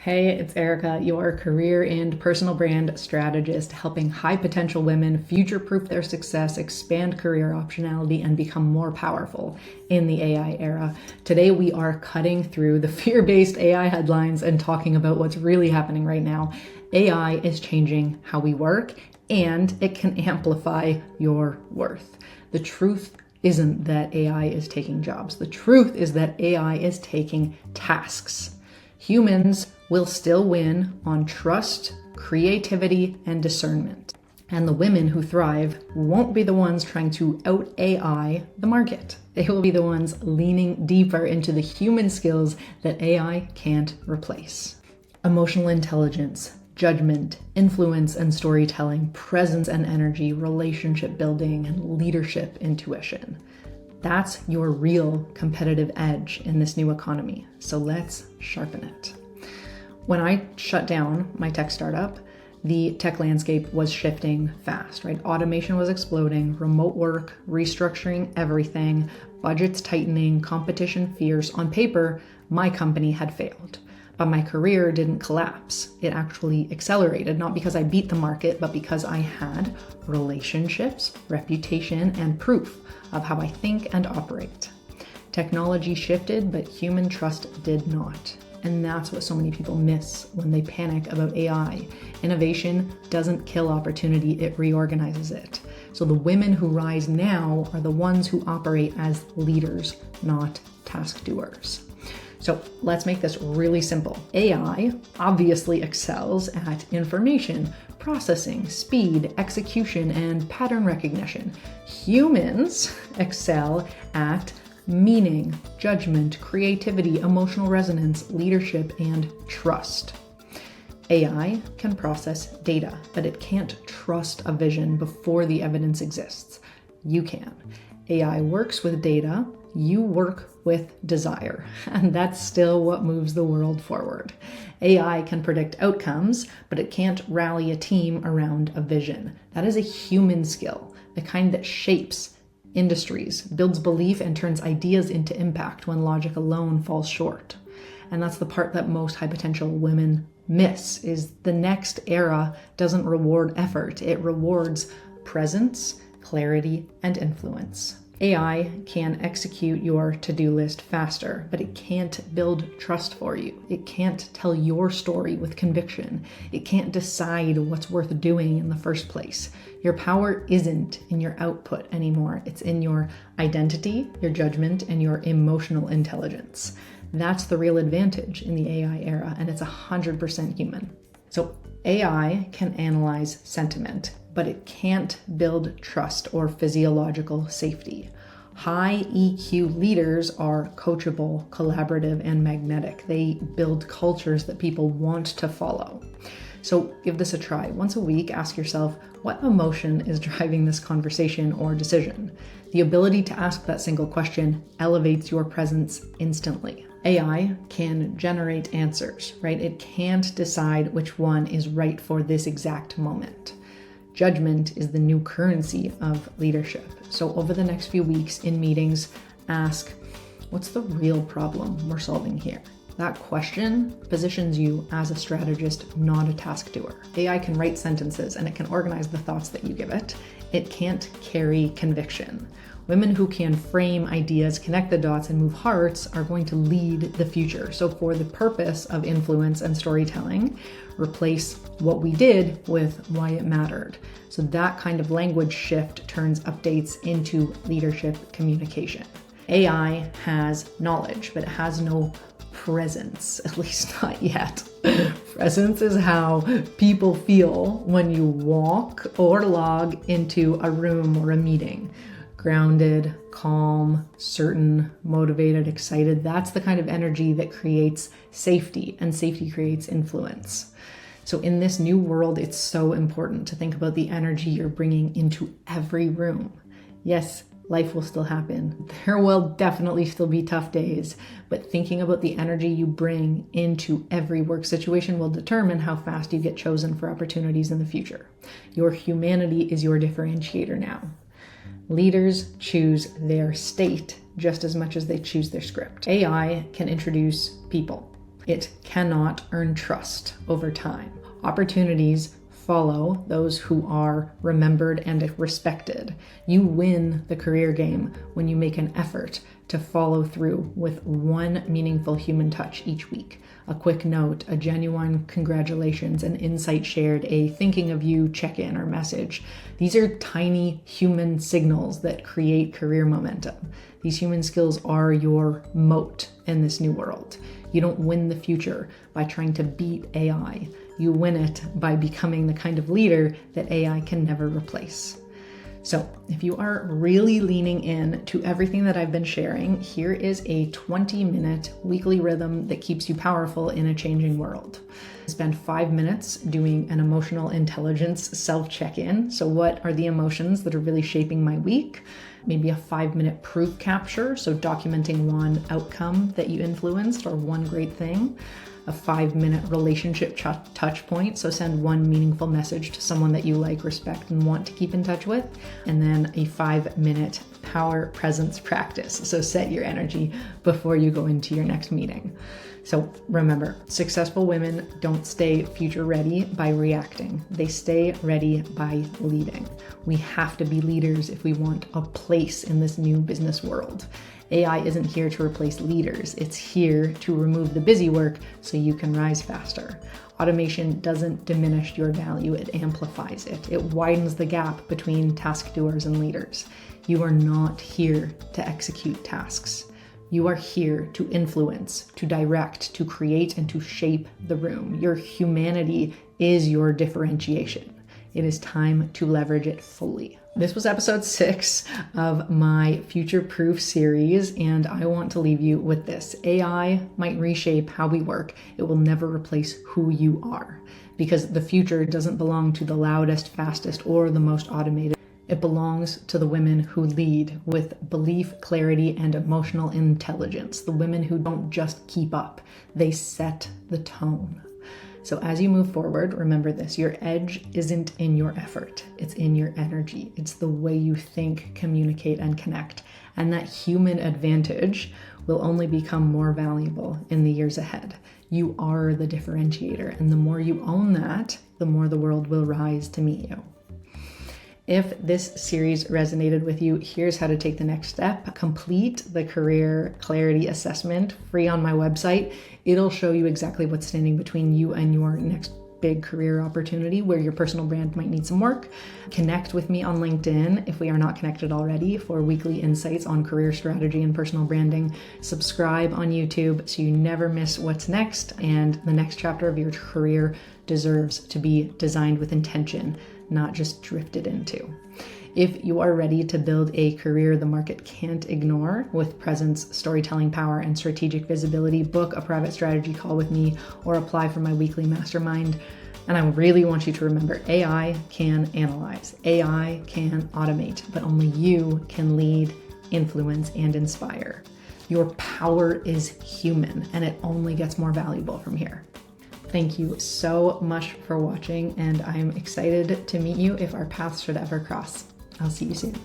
Hey, it's Erica, your career and personal brand strategist, helping high potential women future-proof their success, expand career optionality, and become more powerful in the AI era. Today, we are cutting through the fear-based AI headlines and talking about what's really happening right now. AI is changing how we work, and it can amplify your worth. The truth isn't that AI is taking jobs. The truth is that AI is taking tasks. Humans will still win on trust, creativity, and discernment. And the women who thrive won't be the ones trying to out-AI the market. They will be the ones leaning deeper into the human skills that AI can't replace. Emotional intelligence, judgment, influence and storytelling, presence and energy, relationship building, and leadership intuition. That's your real competitive edge in this new economy. So let's sharpen it. When I shut down my tech startup, the tech landscape was shifting fast, right? Automation was exploding, remote work, restructuring everything, budgets tightening, competition fierce. On paper, my company had failed. But my career didn't collapse. It actually accelerated, not because I beat the market, but because I had relationships, reputation, and proof of how I think and operate. Technology shifted, but human trust did not. And that's what so many people miss when they panic about AI. Innovation doesn't kill opportunity, it reorganizes it. So the women who rise now are the ones who operate as leaders, not task doers. So let's make this really simple. AI obviously excels at information processing, speed, execution, and pattern recognition. Humans excel at meaning, judgment, creativity, emotional resonance, leadership, and trust. AI can process data, but it can't trust a vision before the evidence exists. You can. AI works with data, you work with desire, and that's still what moves the world forward. AI can predict outcomes, but it can't rally a team around a vision. That is a human skill, the kind that shapes industries, builds belief, and turns ideas into impact when logic alone falls short. And that's the part that most high potential women miss, is the next era doesn't reward effort, it rewards presence, clarity, and influence. AI can execute your to-do list faster, but it can't build trust for you. It can't tell your story with conviction. It can't decide what's worth doing in the first place. Your power isn't in your output anymore. It's in your identity, your judgment, and your emotional intelligence. That's the real advantage in the AI era, and it's 100% human. So AI can analyze sentiment, but it can't build trust or physiological safety. High EQ leaders are coachable, collaborative, and magnetic. They build cultures that people want to follow. So give this a try. Once a week, ask yourself, what emotion is driving this conversation or decision? The ability to ask that single question elevates your presence instantly. AI can generate answers, right? It can't decide which one is right for this exact moment. Judgment is the new currency of leadership. So over the next few weeks in meetings, ask, what's the real problem we're solving here? That question positions you as a strategist, not a task doer. AI can write sentences and it can organize the thoughts that you give it. It can't carry conviction. Women who can frame ideas, connect the dots, and move hearts are going to lead the future. So for the purpose of influence and storytelling, replace what we did with why it mattered. So that kind of language shift turns updates into leadership communication. AI has knowledge, but it has no presence, at least not yet. Presence is how people feel when you walk or log into a room or a meeting. Grounded, calm, certain, motivated, excited. That's the kind of energy that creates safety, and safety creates influence. So in this new world, it's so important to think about the energy you're bringing into every room. Yes, life will still happen. There will definitely still be tough days, but thinking about the energy you bring into every work situation will determine how fast you get chosen for opportunities in the future. Your humanity is your differentiator now. Leaders choose their state just as much as they choose their script. AI can introduce people. It cannot earn trust over time. Opportunities follow those who are remembered and respected. You win the career game when you make an effort to follow through with one meaningful human touch each week. A quick note, a genuine congratulations, an insight shared, a thinking of you check-in or message. These are tiny human signals that create career momentum. These human skills are your moat in this new world. You don't win the future by trying to beat AI. You win it by becoming the kind of leader that AI can never replace. So if you are really leaning in to everything that I've been sharing, here is a 20-minute weekly rhythm that keeps you powerful in a changing world. Spend 5 minutes doing an emotional intelligence self-check-in. So what are the emotions that are really shaping my week? Maybe a 5-minute proof capture, so documenting one outcome that you influenced or one great thing. A 5-minute relationship touch point, so send one meaningful message to someone that you like, respect, and want to keep in touch with. And then a 5-minute power presence practice, so set your energy before you go into your next meeting. So remember, successful women don't stay future ready by reacting. They stay ready by leading. We have to be leaders if we want a place in this new business world. AI isn't here to replace leaders. It's here to remove the busy work so you can rise faster. Automation doesn't diminish your value, it amplifies it. It widens the gap between task doers and leaders. You are not here to execute tasks. You are here to influence, to direct, to create, and to shape the room. Your humanity is your differentiation. It is time to leverage it fully. This was episode 6 of my Future Proof series, and I want to leave you with this. AI might reshape how we work. It will never replace who you are, because the future doesn't belong to the loudest, fastest, or the most automated. It belongs to the women who lead with belief, clarity, and emotional intelligence. The women who don't just keep up, they set the tone. So as you move forward, remember this, your edge isn't in your effort, it's in your energy. It's the way you think, communicate, and connect. And that human advantage will only become more valuable in the years ahead. You are the differentiator, and the more you own that, the more the world will rise to meet you. If this series resonated with you, here's how to take the next step. Complete the career clarity assessment free on my website. It'll show you exactly what's standing between you and your next big career opportunity where your personal brand might need some work. Connect with me on LinkedIn if we are not connected already for weekly insights on career strategy and personal branding. Subscribe on YouTube so you never miss what's next, and the next chapter of your career deserves to be designed with intention, not just drifted into. If you are ready to build a career the market can't ignore with presence, storytelling power, and strategic visibility, book a private strategy call with me or apply for my weekly mastermind. And I really want you to remember, AI can analyze, AI can automate, but only you can lead, influence, and inspire. Your power is human, and it only gets more valuable from here. Thank you so much for watching, and I'm excited to meet you if our paths should ever cross. I'll see you soon.